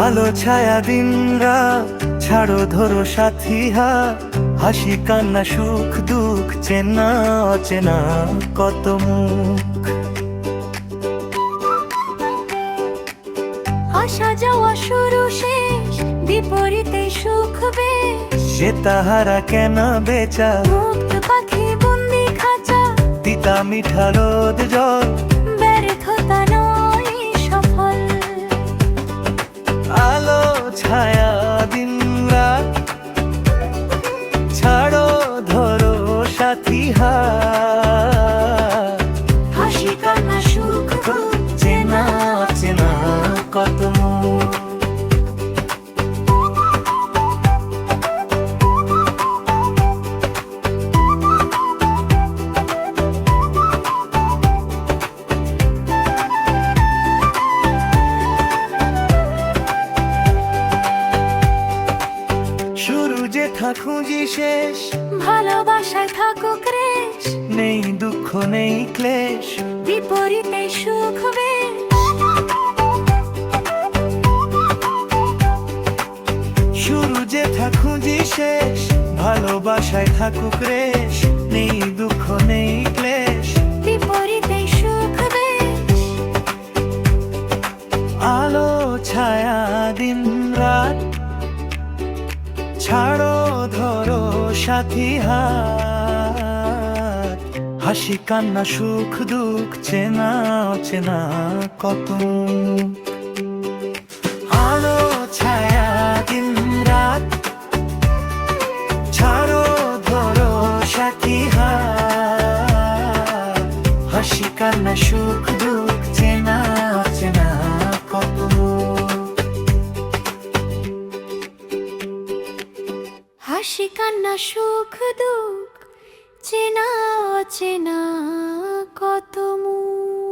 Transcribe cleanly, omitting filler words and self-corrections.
আলো ছায়া দিন রাত, ছাড়ো ধরো সাথী হাত, হাসি কান্না সুখ দুঃখ, চেনা অচেনা কত মুখ। আসা যাওয়া শুরু শেষ, বিপরীতে সুখ বেশ। সে তাহারা কেন বেচা, মুক্ত পাখি বন্দি খাঁচা, তিতা মিঠা রোদ জল, ব্যর্থতা নয় সফল। আলো ছায়া দিন রাত, ছাড়ো ধরো সাথী হাত, হাসি কান্না সুখ দুঃখ, চেনা চেনা কত মুখ। শুরু যেথা খুঁজি শেষ, ভালোবাসায় থাকুক রেশ। নেই দুঃখ নেই ক্লেশ, বিপরীতে সুখ বেশ। শুরু যেথা খুঁজি শেষ, ভালোবাসায় থাকুক রেশ, নেই দুঃখ নেই ক্লেশ, বিপরীতে সুখ বেশ। আলো ছায়া দিন রাত, ছাড়ো ধরো সাথী হাত, হাসি কান্না সুখ দুঃখ, চেনা অচেনা কত মুখ। আলো ছায়া দিন রাত, ছাড়ো ধরো সাথী হাত, হাসি কান্না সুখ দুঃখ, চেনা অচেনা কত মুখ। হাসি কান্না সুখ দুঃখ, চেনা অচেনা কত মুখ।